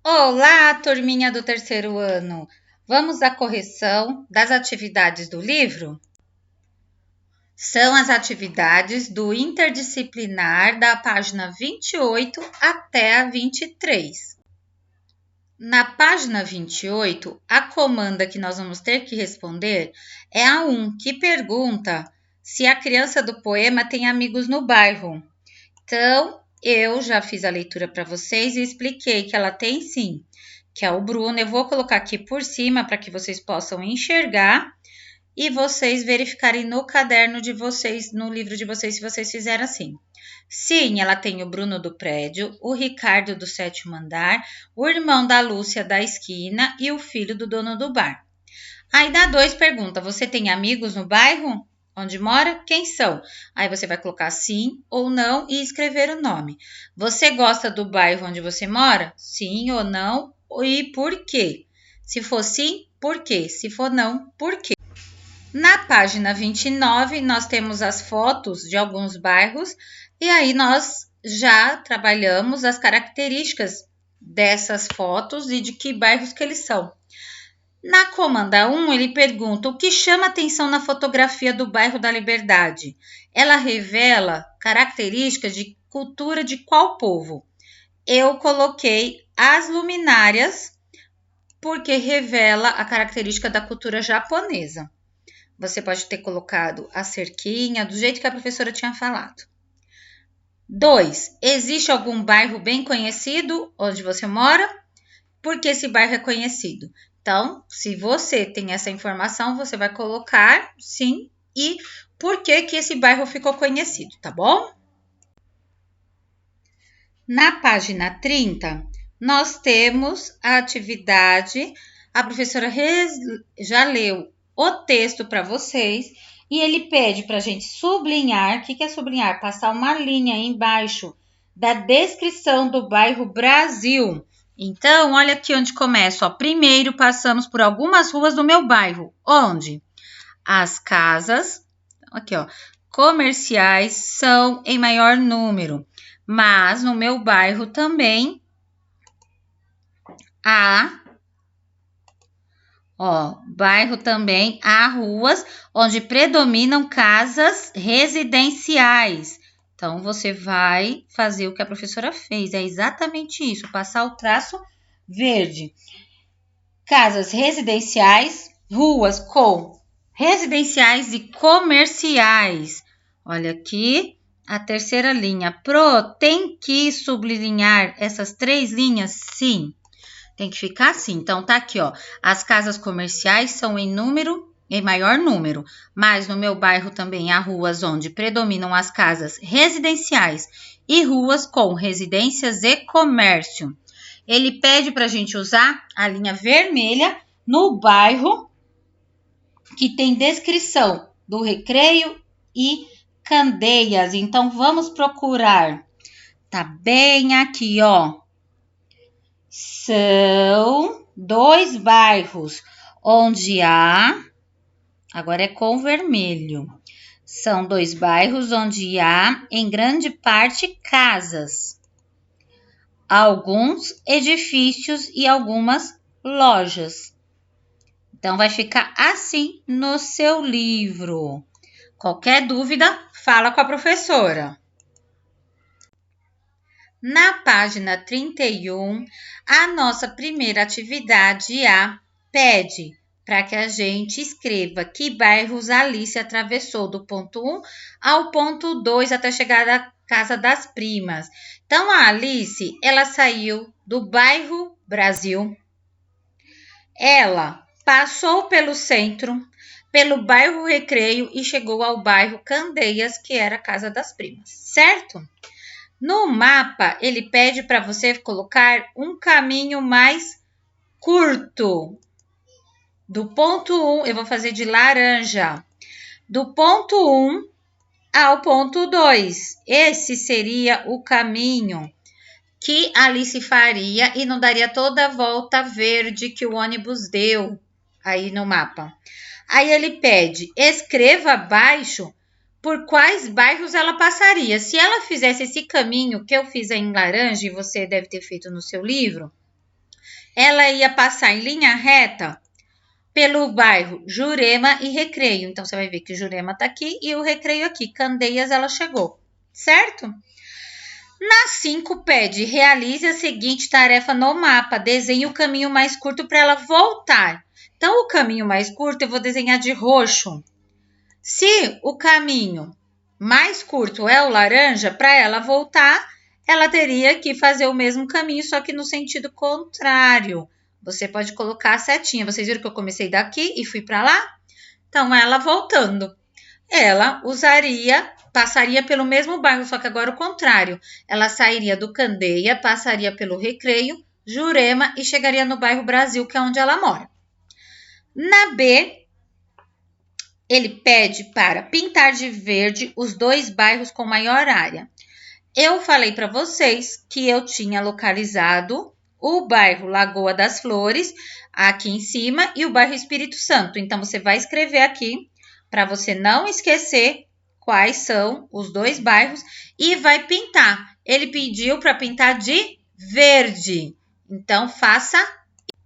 Olá, turminha do terceiro ano! Vamos à correção das atividades do livro? São as atividades do interdisciplinar da página 28 até a 23. Na página 28, a comanda que nós vamos ter que responder é a 1, que pergunta se a criança do poema tem amigos no bairro. Então, eu já fiz a leitura para vocês e expliquei que ela tem sim, que é o Bruno. Eu vou colocar aqui por cima para que vocês possam enxergar e vocês verificarem no caderno de vocês, no livro de vocês, se vocês fizeram assim. Sim, ela tem o Bruno do prédio, o Ricardo do 7º andar, o irmão da Lúcia da esquina e o filho do dono do bar. Aí na 2 pergunta, você tem amigos no bairro onde mora? Quem são? Aí você vai colocar sim ou não e escrever o nome. Você gosta do bairro onde você mora? Sim ou não e por quê? Se for sim, por quê? Se for não, por quê? Na página 29, nós temos as fotos de alguns bairros e aí nós já trabalhamos as características dessas fotos e de que bairros que eles são. Na comanda 1, ele pergunta o que chama atenção na fotografia do bairro da Liberdade. Ela revela características de cultura de qual povo? Eu coloquei as luminárias porque revela a característica da cultura japonesa. Você pode ter colocado a cerquinha, do jeito que a professora tinha falado. 2. Existe algum bairro bem conhecido onde você mora? Por que esse bairro é conhecido? Então, se você tem essa informação, você vai colocar sim e por que esse bairro ficou conhecido, tá bom? Na página 30, nós temos a atividade, a professora já leu o texto para vocês e ele pede para a gente sublinhar. O que é sublinhar? Passar uma linha embaixo da descrição do bairro Brasil. Então, olha aqui onde começa. Ó. Primeiro, passamos por algumas ruas do meu bairro, onde as casas, aqui ó, comerciais são em maior número, mas no meu bairro também há ruas onde predominam casas residenciais. Então, você vai fazer o que a professora fez. É exatamente isso, passar o traço verde. Casas residenciais, ruas com residenciais e comerciais. Olha aqui a terceira linha. Tem que sublinhar essas 3 linhas? Sim. Tem que ficar assim. Então, tá aqui, ó. As casas comerciais são em maior número, mas no meu bairro também há ruas onde predominam as casas residenciais e ruas com residências e comércio. Ele pede para a gente usar a linha vermelha no bairro que tem descrição do Recreio e Candeias. Então, vamos procurar. Tá bem aqui, ó. São 2 bairros onde há, agora é com vermelho, são 2 bairros onde há, em grande parte, casas, alguns edifícios e algumas lojas. Então, vai ficar assim no seu livro. Qualquer dúvida, fala com a professora. Na página 31, a nossa primeira atividade A pede para que a gente escreva que bairros Alice atravessou do ponto 1 ao ponto 2 até chegar à casa das primas. Então, a Alice, ela saiu do bairro Brasil. Ela passou pelo centro, pelo bairro Recreio e chegou ao bairro Candeias, que era a casa das primas, certo? No mapa, ele pede para você colocar um caminho mais curto. Do ponto 1, eu vou fazer de laranja. Do ponto 1 ao ponto 2. Esse seria o caminho que Alice faria e não daria toda a volta verde que o ônibus deu aí no mapa. Aí ele pede, escreva abaixo por quais bairros ela passaria. Se ela fizesse esse caminho que eu fiz em laranja e você deve ter feito no seu livro, ela ia passar em linha reta pelo bairro Jurema e Recreio. Então, você vai ver que o Jurema tá aqui e o Recreio aqui. Candeias, ela chegou, certo? Na 5, pede, realize a seguinte tarefa no mapa. Desenhe o caminho mais curto para ela voltar. Então, o caminho mais curto eu vou desenhar de roxo. Se o caminho mais curto é o laranja, para ela voltar, ela teria que fazer o mesmo caminho, só que no sentido contrário. Você pode colocar a setinha. Vocês viram que eu comecei daqui e fui para lá? Então, ela voltando. Ela passaria pelo mesmo bairro, só que agora o contrário. Ela sairia do Candeia, passaria pelo Recreio, Jurema e chegaria no bairro Brasil, que é onde ela mora. Na B, ele pede para pintar de verde os 2 bairros com maior área. Eu falei para vocês que eu tinha localizado o bairro Lagoa das Flores, aqui em cima, e o bairro Espírito Santo. Então, você vai escrever aqui, para você não esquecer quais são os 2 bairros, e vai pintar. Ele pediu para pintar de verde. Então, faça.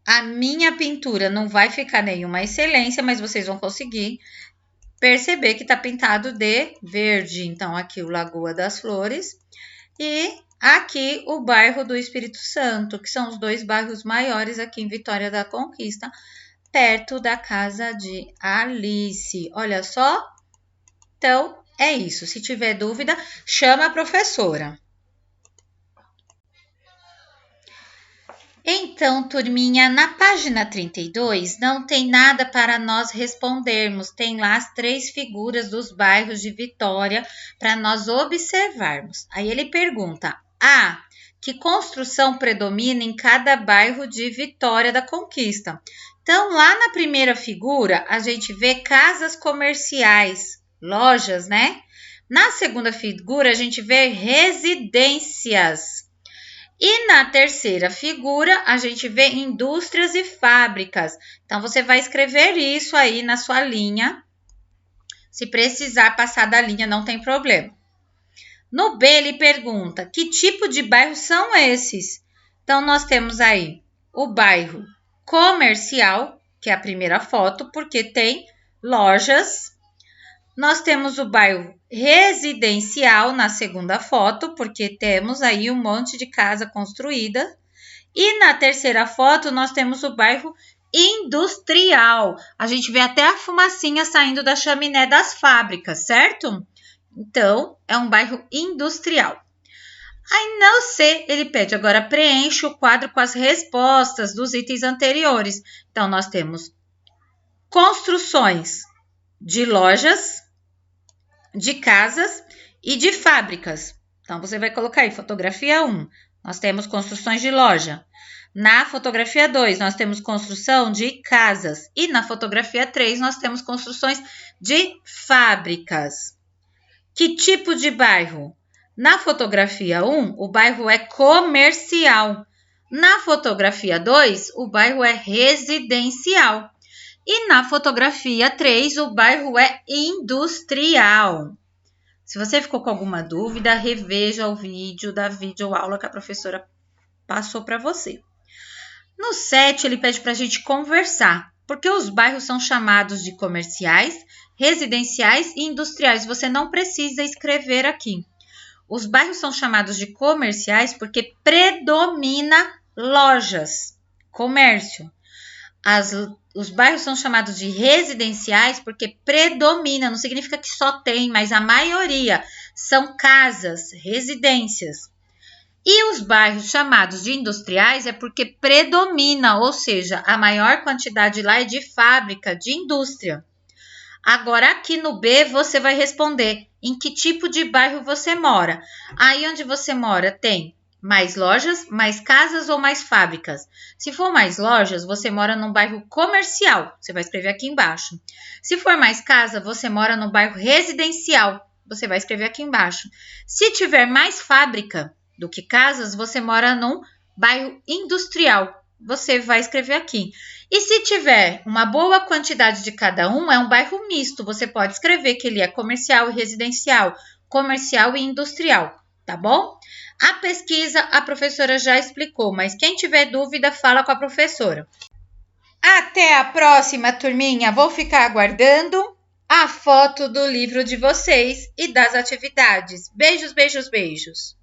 A minha pintura não vai ficar nenhuma excelência, mas vocês vão conseguir perceber que está pintado de verde. Então, aqui o Lagoa das Flores e aqui o bairro do Espírito Santo, que são os 2 bairros maiores aqui em Vitória da Conquista, perto da casa de Alice. Olha só. Então, é isso. Se tiver dúvida, chama a professora. Então, turminha, na página 32 não tem nada para nós respondermos. Tem lá as 3 figuras dos bairros de Vitória para nós observarmos. Aí ele pergunta: A, que construção predomina em cada bairro de Vitória da Conquista? Então, lá na primeira figura, a gente vê casas comerciais, lojas, né? Na segunda figura, a gente vê residências. E na terceira figura, a gente vê indústrias e fábricas. Então, você vai escrever isso aí na sua linha. Se precisar passar da linha, não tem problema. No B, ele pergunta, que tipo de bairros são esses? Então, nós temos aí o bairro comercial, que é a primeira foto, porque tem lojas. Nós temos o bairro residencial na segunda foto, porque temos aí um monte de casa construída. E na terceira foto, nós temos o bairro industrial. A gente vê até a fumacinha saindo da chaminé das fábricas, certo? Então, é um bairro industrial. Aí, no C, ele pede agora preenche o quadro com as respostas dos itens anteriores. Então, nós temos construções de lojas, de casas e de fábricas. Então, você vai colocar aí, fotografia 1, nós temos construções de loja. Na fotografia 2, nós temos construção de casas. E na fotografia 3, nós temos construções de fábricas. Que tipo de bairro? Na fotografia 1, o bairro é comercial. Na fotografia 2, o bairro é residencial. E na fotografia 3, o bairro é industrial. Se você ficou com alguma dúvida, reveja o vídeo da videoaula que a professora passou para você. No 7, ele pede para a gente conversar, porque os bairros são chamados de comerciais, residenciais e industriais. Você não precisa escrever aqui. Os bairros são chamados de comerciais porque predomina lojas, comércio. Os bairros são chamados de residenciais porque predomina, não significa que só tem, mas a maioria são casas, residências. E os bairros chamados de industriais é porque predomina, ou seja, a maior quantidade lá é de fábrica, de indústria. Agora, aqui no B, você vai responder em que tipo de bairro você mora. Aí onde você mora tem mais lojas, mais casas ou mais fábricas? Se for mais lojas, você mora num bairro comercial. Você vai escrever aqui embaixo. Se for mais casa, você mora no bairro residencial. Você vai escrever aqui embaixo. Se tiver mais fábrica do que casas, você mora num bairro industrial. Você vai escrever aqui. E se tiver uma boa quantidade de cada um, é um bairro misto. Você pode escrever que ele é comercial e residencial, comercial e industrial, tá bom? A pesquisa a professora já explicou, mas quem tiver dúvida, fala com a professora. Até a próxima, turminha. Vou ficar aguardando a foto do livro de vocês e das atividades. Beijos, beijos, beijos.